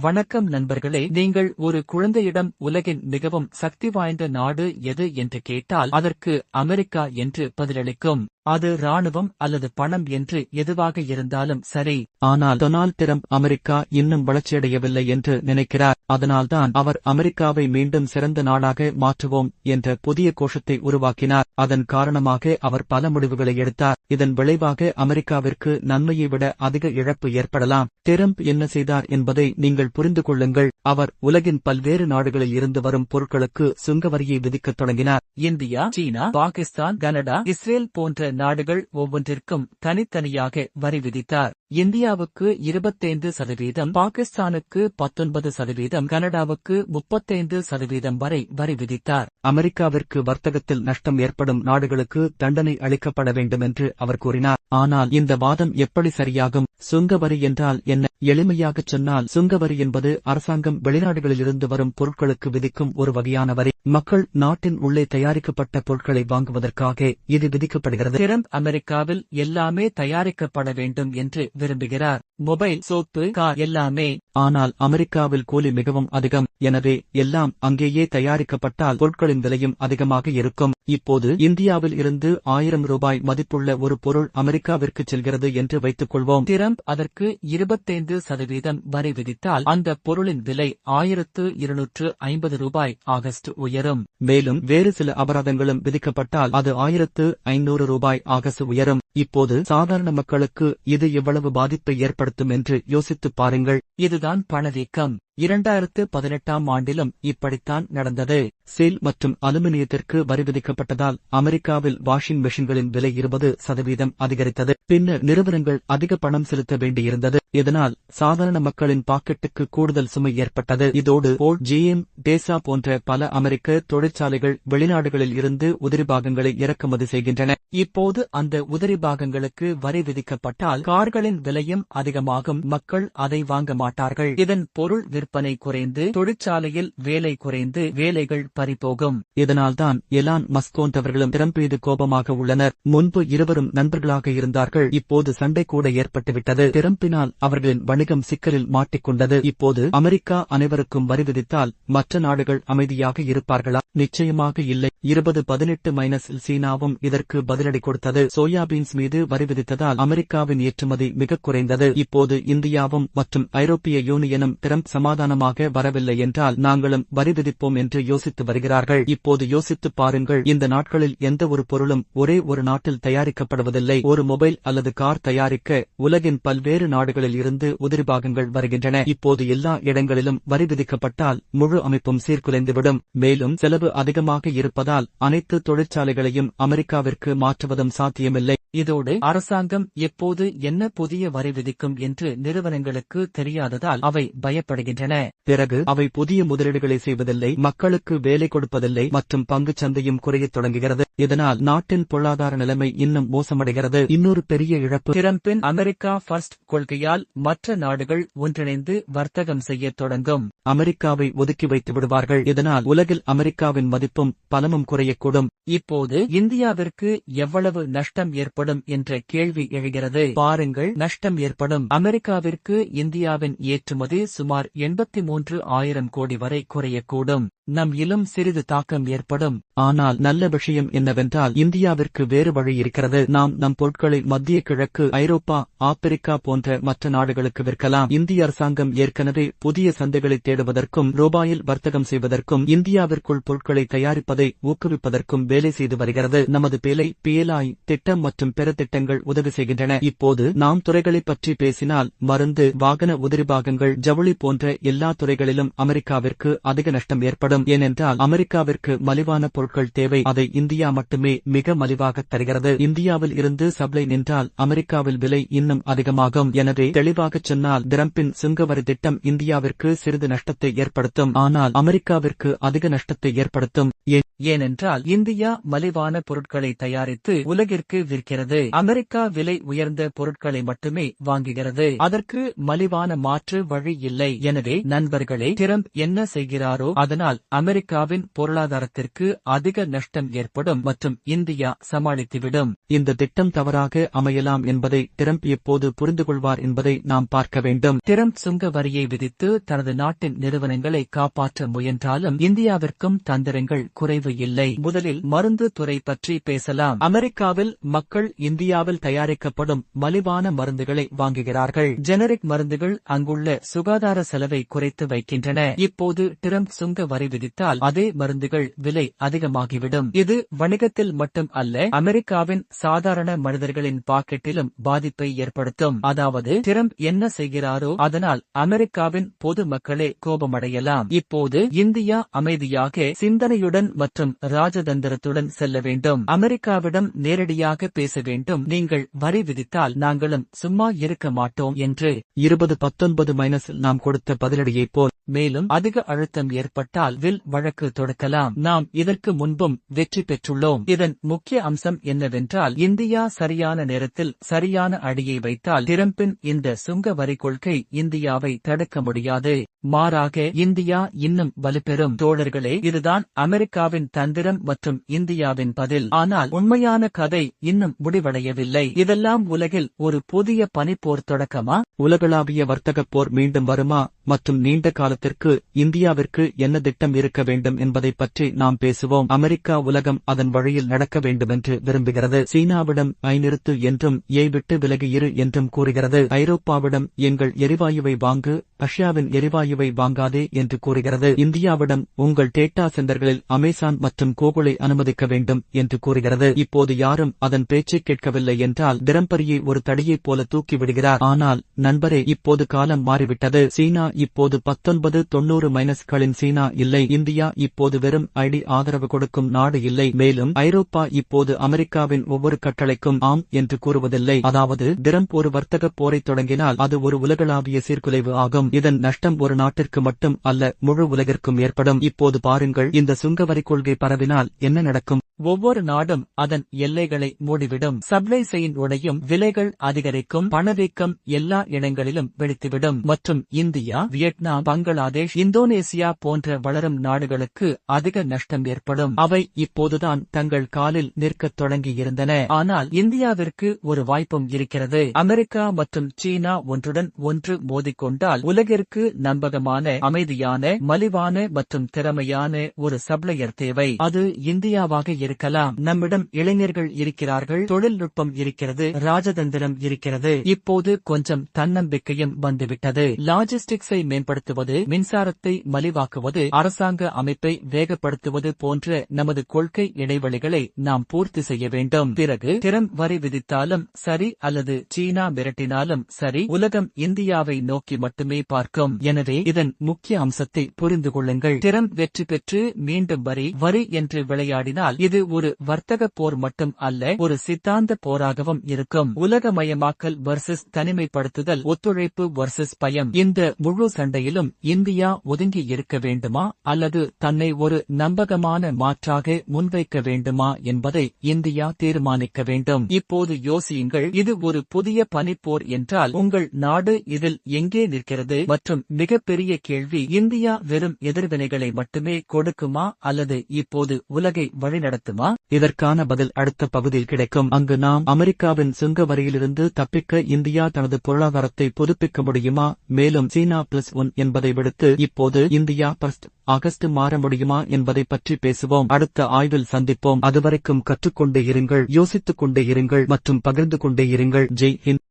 வணக்கம் நண்பர்களே, நீங்கள் ஒரு குழந்தையிடம் உலகின் மிகவும் சக்தி வாய்ந்த நாடு எது என்று கேட்டால் அதற்கு அமெரிக்கா என்று பதிலளிக்கும். அது ராணுவம் அல்லது பணம் என்று எதுவாக இருந்தாலும் சரி. ஆனால் டொனால்ட் டிரம்ப் அமெரிக்கா இன்னும் வளர்ச்சியடையவில்லை என்று நினைக்கிறார். அதனால்தான் அவர் அமெரிக்காவை மீண்டும் சிறந்த நாடாக மாற்றுவோம் என்ற புதிய கோஷத்தை உருவாக்கினார். அதன் காரணமாக அவர் பல முடிவுகளை எடுத்தார். இதன் விளைவாக அமெரிக்காவிற்கு நன்மையை விட அதிக இழப்பு ஏற்படலாம். டிரம்ப் என்ன செய்தார் என்பதை நீங்கள் புரிந்து கொள்ளுங்கள். அவர் உலகின் பல்வேறு நாடுகளில் இருந்து வரும் பொருட்களுக்கு சுங்க வரியை விதிக்கத் தொடங்கினார். இந்தியா, சீனா, பாகிஸ்தான், கனடா, இஸ்ரேல் போன்ற நாடுகள் ஒவ்வொன்றிற்கும் தனித்தனியாக வரி விதித்தார். இந்தியாவுக்கு 25%, பாகிஸ்தானுக்கு 19%, கனடாவுக்கு 35% வரை வரி விதித்தார். அமெரிக்காவிற்கு வர்த்தகத்தில் நஷ்டம் ஏற்படும் நாடுகளுக்கு தண்டனை அளிக்கப்பட வேண்டும் என்று அவர் கூறினார். ஆனால் இந்த வாதம் எப்படி சரியாகும்? சுங்கவரி என்றால் என்ன? எளிமையாகச் சொன்னால் சுங்கவரி என்பது அரசாங்கம் வெளிநாடுகளிலிருந்து வரும் பொருட்களுக்கு விதிக்கும் ஒரு வகையான வரி. மக்கள் நாட்டின் உள்ளே தயாரிக்கப்பட்ட பொருட்களை வாங்குவதற்காக இது விதிக்கப்படுகிறது. டிரம்ப் அமெரிக்காவில் எல்லாமே தயாரிக்கப்பட வேண்டும் என்று விரும்புகிறார். மொபைல், சோப்பு, கார் எல்லாமே. ஆனால் அமெரிக்காவில் கூலி மிகவும் அதிகம். எனவே எல்லாம் அங்கேயே தயாரிக்கப்பட்டால் பொருட்களின் விலையும் அதிகமாக இருக்கும். இப்போது இந்தியாவில் இருந்து 1000 ரூபாய் மதிப்புள்ள ஒரு பொருள் அமெரிக்காவிற்கு செல்கிறது என்று வைத்துக் கொள்வோம். டிரம்ப் அதற்கு 25% வரி விதித்தால் அந்த பொருளின் விலை 1250 ரூபாய் ஆகஸ்ட் உயரும். மேலும் வேறு சில அபராதங்களும் விதிக்கப்பட்டால் அது 1500 ரூபாய் ஆகஸ்ட் உயரும். இப்போது சாதாரண மக்களுக்கு இது எவ்வளவு பாதிப்பை ஏற்படுத்தும் என்று யோசித்துப் பாருங்கள். இதுதான் பணவீக்கம். 2018ஆம் ஆண்டிலும் இப்படித்தான் நடந்தது. ஸ்டீல் மற்றும் அலுமினியத்திற்கு வரி விதிக்கப்பட்டதால் அமெரிக்காவில் வாஷிங் மெஷின்களின் விலை 20% அதிகரித்தது. பின்னர் நிறுவனங்கள் அதிக பணம் செலுத்த வேண்டியிருந்தது. இதனால் சாதாரண மக்களின் பாக்கெட்டுக்கு கூடுதல் சுமை ஏற்பட்டது. இதோடு ஃபோர்ட், GM, டேசா போன்ற பல அமெரிக்க தொழிற்சாலைகள் வெளிநாடுகளில் இருந்து உதிரிபாகங்களை இறக்குமதி செய்கின்றன. இப்போது அந்த உதிரிபாகங்களுக்கு வரி விதிக்கப்பட்டால் கார்களின் விலையும் அதிகமாகும். மக்கள் அதை வாங்க மாட்டார்கள். இதன் பொருள் விற்பனை குறைந்து தொழிற்சாலையில் வேலை குறைந்து வேலைகள் பறிபோகும். இதனால்தான் எலான் மஸ்க் போன்றவர்களும் டிரம்ப் மீது கோபமாக உள்ளனர். முன்பு இருவரும் நண்பர்களாக இருந்தார்கள். இப்போது சண்டை கூட ஏற்பட்டுவிட்டது. டிரம்பினால் அவர்களின் வணிகம் சிக்கலில் மாட்டிக்கொண்டது. இப்போது அமெரிக்கா அனைவருக்கும் வரி விதித்தால் மற்ற நாடுகள் அமைதியாக இருப்பார்களா? நிச்சயமாக இல்லை. 2018 சீனாவும் இதற்கு பதிலடி கொடுத்தது. சோயாபீன்ஸ் மீது வரி விதித்ததால் அமெரிக்காவின் ஏற்றுமதி மிகக் குறைந்தது. இப்போது இந்தியாவும் மற்றும் ஐரோப்பிய யூனியனும் டிரம்ப் சமாதானமாக வரவில்லை என்றால் நாங்களும் வரி விதிப்போம் என்று யோசித்து வருகிறார்கள். இப்போது யோசித்துப் பாருங்கள். இந்த நாட்களில் எந்த ஒரு பொருளும் ஒரே ஒரு நாட்டில் தயாரிக்கப்படுவதில்லை. ஒரு மொபைல் அல்லது கார் தயாரிக்க உலகின் பல்வேறு நாடுகளில் இருந்து உதிரிபாகங்கள் வருகின்றன. இப்போது எல்லா இடங்களிலும் வரி விதிக்கப்பட்டால் முழு அமைப்பும் சீர்குலைந்துவிடும். மேலும் செலவு அதிகமாக இருப்பதால் அனைத்து தொழிற்சாலைகளையும் அமெரிக்காவிற்கு மாற்றுவதும் சாத்தியமில்லை. இதோடு அரசாங்கம் எப்போது என்ன புதிய வரி விதிக்கும் என்று நிறுவனங்களுக்கு தெரியாததால் அவை பயப்படுகின்றன. பிறகு அவை புதிய முதலீடுகளை செய்வதில்லை, மக்களுக்கு வேலை கொடுப்பதில்லை மற்றும் பங்குச் சந்தையும் குறையத் தொடங்குகிறது. இதனால் நாட்டின் பொருளாதார நிலைமை இன்னும் மோசமடைகிறது. இன்னொரு பெரிய இழப்பு டிரம்பின் அமெரிக்கா ஃபர்ஸ்ட் கொள்கையால் மற்ற நாடுகள் ஒன்றிணைந்து வர்த்தகம் செய்யத் தொடங்கும். அமெரிக்காவை ஒதுக்கி வைத்து விடுவார்கள். இதனால் உலகில் அமெரிக்காவின் மதிப்பும் பலமும் குறையக்கூடும். இப்போது இந்தியாவிற்கு எவ்வளவு நஷ்டம் ஏற்படும் என்ற கேள்வி எழுகிறது. பாருங்கள், நஷ்டம் ஏற்படும். அமெரிக்காவிற்கு இந்தியாவின் ஏற்றுமதி சுமார் 83,000 கோடி வரை குறையக்கூடும். நம் இலும் சிறிது தாக்கம் ஏற்படும். ஆனால் நல்ல விஷயம் என்னவென்றால் இந்தியாவிற்கு வேறு வழி இருக்கிறது. நாம் நம் பொருட்களை மத்திய கிழக்கு, ஐரோப்பா, ஆப்பிரிக்கா போன்ற மற்ற நாடுகளுக்கு விற்கலாம். இந்திய அரசாங்கம் ஏற்கனவே புதிய சந்தைகளை தேடுவதற்கும் ரூபாயில் வர்த்தகம் செய்வதற்கும் இந்தியாவிற்குள் பொருட்களை தயாரிப்பதை ஊக்குவிப்பதற்கும் வேலை செய்து வருகிறது. நமது PLI திட்டம் மற்றும் பிற திட்டங்கள் உதவி செய்கின்றன. இப்போது நாம் துறைகளைப் பற்றி பேசினால் மருந்து, வாகன உதிரிபாகங்கள், ஜவுளி போன்ற எல்லா துறைகளிலும் அமெரிக்காவிற்கு அதிக நஷ்டம் ஏற்படும். ஏனென்றால் அமெரிக்காவிற்கு மலிவான பொருட்கள் தேவை. அதை இந்தியா மட்டுமே மிக மலிவாக தருகிறது. இந்தியாவில் இருந்து சப்ளை நின்றால் அமெரிக்காவில் விலை இன்னும் அதிகமாகும். எனவே தெளிவாகச் சொன்னால் டிரம்பின் சுங்கவரி திட்டம் இந்தியாவிற்கு சிறிது நஷ்டத்தை ஏற்படுத்தும், ஆனால் அமெரிக்காவிற்கு அதிக நஷ்டத்தை ஏற்படுத்தும். ஏனென்றால் இந்தியா மலிவான பொருட்களை தயாரித்து உலகிற்கு விற்கிறது. அமெரிக்கா விலை உயர்ந்த பொருட்களை மட்டுமே வாங்குகிறது. அதற்கு மலிவான மாற்று வழி இல்லை. எனவே நண்பர்களே, டிரம்ப் என்ன செய்கிறாரோ அதனால் அமெரிக்காவின் பொருளாதாரத்திற்கு அதிக நஷ்டம் ஏற்படும் மற்றும் இந்தியா சமாளித்துவிடும். இந்த திட்டம் தவறாக அமையலாம் என்பதை டிரம்ப் எப்போது புரிந்து கொள்வார் என்பதை நாம் பார்க்க வேண்டும். டிரம்ப் சுங்க வரியை விதித்து தனது நாட்டின் நிறுவனங்களை காப்பாற்ற முயன்றாலும் இந்தியாவிற்கும் தந்திரங்கள் குறைவு இல்லை. முதலில் மருந்து துறை பற்றி பேசலாம். அமெரிக்காவில் மக்கள் இந்தியாவில் தயாரிக்கப்படும் மலிவான மருந்துகளை வாங்குகிறார்கள். ஜெனரிக் மருந்துகள் அங்குள்ள சுகாதார செலவை குறைத்து வைக்கின்றன. இப்போது டிரம்ப் சுங்க வரி விதித்தால் அதே மருந்துகள் விலை அதிகமாகிவிடும். இது வணிகத்தில் மட்டும் அல்ல, அமெரிக்காவின் சாதாரண மனிதர்களின் பாக்கெட்டிலும் பாதிப்பை ஏற்படுத்தும். அதாவது டிரம்ப் என்ன செய்கிறாரோ அதனால் அமெரிக்காவின் பொது மக்களே கோபமடையலாம். இப்போது இந்தியா அமைதியாக, சிந்தனையுடன் மற்றும் ராஜதந்திரத்துடன் செல்ல வேண்டும். அமெரிக்காவிடம் நேரடியாக பேச வேண்டும். நீங்கள் வரி விதித்தால் நாங்களும் சும்மா இருக்க மாட்டோம் என்று. 2019 நாம் கொடுத்த பதிலடியைப் போல் மேலும் அதிக அழுத்தம் ஏற்பட்டால் வில் வழக்கு தொடுக்கலாம். நாம் இதற்கு முன்பும் வெற்றி பெற்றுள்ளோம். இதன் முக்கிய அம்சம் என்னவென்றால், இந்தியா சரியான நேரத்தில் சரியான அடியை வைத்தால் டிரம்பின் இந்த சுங்க வரி கொள்கை இந்தியாவை தடுக்க முடியாது. மாறாக இந்தியா இன்னும் வலுப்பெறும். தோழர்களே, இதுதான் அமெரிக்காவின் தந்திரம் மற்றும் இந்தியாவின் பதில். ஆனால் உண்மையான கதை இன்னும் முடிவடையவில்லை. இதெல்லாம் உலகில் ஒரு புதிய பனிப்போர் தொடக்கமா? உலகளாவிய வர்த்தகப் போர் மீண்டும் வருமா மற்றும் நீண்ட காலத்திற்கு இந்தியாவிற்கு என்ன திட்டம் இருக்க வேண்டும் என்பதை பற்றி நாம் பேசுவோம். அமெரிக்கா உலகம் அதன் வழியில் நடக்க வேண்டுமென்று விரும்புகிறது. சீனாவிடம் நிறுத்து என்றும் விட்டு விலகி இரு என்றும் கூறுகிறது. ஐரோப்பாவிடம் எங்கள் எரிவாயுவை வாங்கு, ரஷ்யாவின் எரிவாயுவை வாங்காதே என்று கூறுகிறது. இந்தியாவிடம் உங்கள் டேட்டா சென்டர்களில் அமேசான் மற்றும் கூகுளை அனுமதிக்க வேண்டும் என்று கூறுகிறது. இப்போது யாரும் அதன் பேச்சை கேட்கவில்லை என்றால் திரம்பரியை ஒரு தடியைப் போல தூக்கி விடுகிறார். ஆனால் நண்பரே, இப்போது காலம் மாறிவிட்டது. சீனா இப்போது 1990 சீனா இல்லை. இந்தியா இப்போது வெறும் ஆதரவு கொடுக்கும் நாடு இல்லை. மேலும் ஐரோப்பா இப்போது அமெரிக்காவின் ஒவ்வொரு கட்டளைக்கும் ஆம் என்று கூறுவதில்லை. அதாவது டிரம்ப் ஒரு வர்த்தக போரை தொடங்கினால் அது ஒரு உலகளாவிய சீர்குலைவு ஆகும். இதன் நஷ்டம் ஒரு நாட்டிற்கு மட்டும் அல்ல, முழு உலகிற்கும் ஏற்படும். இப்போது பாருங்கள், இந்த சுங்கவரி கொள்கை பரவினால் என்ன நடக்கும்? ஒவ்வொரு நாடும் அதன் எல்லைகளை மூடிவிடும். சப்ளை செயின் உடையும், விலைகள் அதிகரிக்கும், பணவீக்கம் எல்லா இடங்களிலும் வெடித்துவிடும். மற்றும் இந்தியா, வியட்நாம், பங்களாதேஷ், இந்தோனேசியா போன்ற வளரும் நாடுகளுக்கு அதிக நஷ்டம் ஏற்படும். அவை இப்போதுதான் தங்கள் காலில் நிற்கத் தொடங்கியிருந்தன. ஆனால் இந்தியாவிற்கு ஒரு வாய்ப்பும் இருக்கிறது. அமெரிக்கா மற்றும் சீனா ஒன்றுடன் ஒன்று மோதிக்கொண்டால் உலகிற்கு நம்பகமான, அமைதியான, மலிவான மற்றும் திறமையான ஒரு சப்ளையர் தேவை. அது இந்தியாவாக இருக்கலாம். நம்மிடம் இளைஞர்கள் இருக்கிறார்கள், தொழில்நுட்பம் இருக்கிறது, ராஜதந்திரம் இருக்கிறது. இப்போது கொஞ்சம் தன்னம்பிக்கையும் வந்துவிட்டது. லாஜிஸ்டிக்ஸை மேம்படுத்துவது, மின்சாரத்தை மலிவாக்குவது, அரசாங்க அமைப்பை வேகப்படுத்துவது போன்ற நமது கொள்கை இடைவெளிகளை நாம் பூர்த்தி செய்ய வேண்டும். பிறகு டிரம்ப் வரி விதித்தாலும் சரி அல்லது சீனா மிரட்டினாலும் சரி, உலகம் இந்தியாவை நோக்கி மட்டுமே பார்க்கும். எனவே இதன் முக்கிய அம்சத்தை புரிந்து கொள்ளுங்கள். டிரம்ப் வெற்றி பெற்று மீண்டும் வரி என்று விளையாடினால் இது ஒரு வர்த்தக போர் மட்டும் அல்ல, ஒரு சித்தாந்த போராகவும் இருக்கும். உலகமயமாக்கல் வர்சஸ் தனிமைப்படுத்துதல், ஒத்துழைப்பு வர்சஸ் பயம். இந்த முழு சண்டையிலும் இந்தியா ஒதுங்கி இருக்க வேண்டுமா அல்லது தன்னை ஒரு நம்பகமான மாற்றாக முன்வைக்க வேண்டுமா என்பதை இந்தியா தீர்மானிக்க வேண்டும். இப்போது யோசியுங்கள், இது ஒரு புதிய பனிப்போர் என்றால் உங்கள் நாடு இதில் எங்கே நிற்கிறது? மற்றும் மிகப்பெரிய கேள்வி, இந்தியா வெறும் எதிர்வினைகளை மட்டுமே கொடுக்குமா அல்லது இப்போது உலகை வழிநடத்துமா? இதற்கான பதில் அடுத்த பகுதியில் கிடைக்கும். அங்கு நாம் அமெரிக்காவின் சுங்க வரியிலிருந்து தப்பிக்க இந்தியா தனது பொருளாதாரத்தை புதுப்பிக்க முடியுமா, மேலும் சீனா +1 என்பதை விடுத்து இப்போது இந்தியா ஆகஸ்ட் மாற முடியுமா என்பதை பற்றி பேசுவோம். அடுத்த ஆய்வில் சந்திப்போம். அதுவரைக்கும் கற்றுக்கொண்டே இருங்கள், யோசித்துக் கொண்டே இருங்கள் மற்றும் பகிர்ந்து கொண்டே இருங்கள். ஜெய் ஹிந்த்.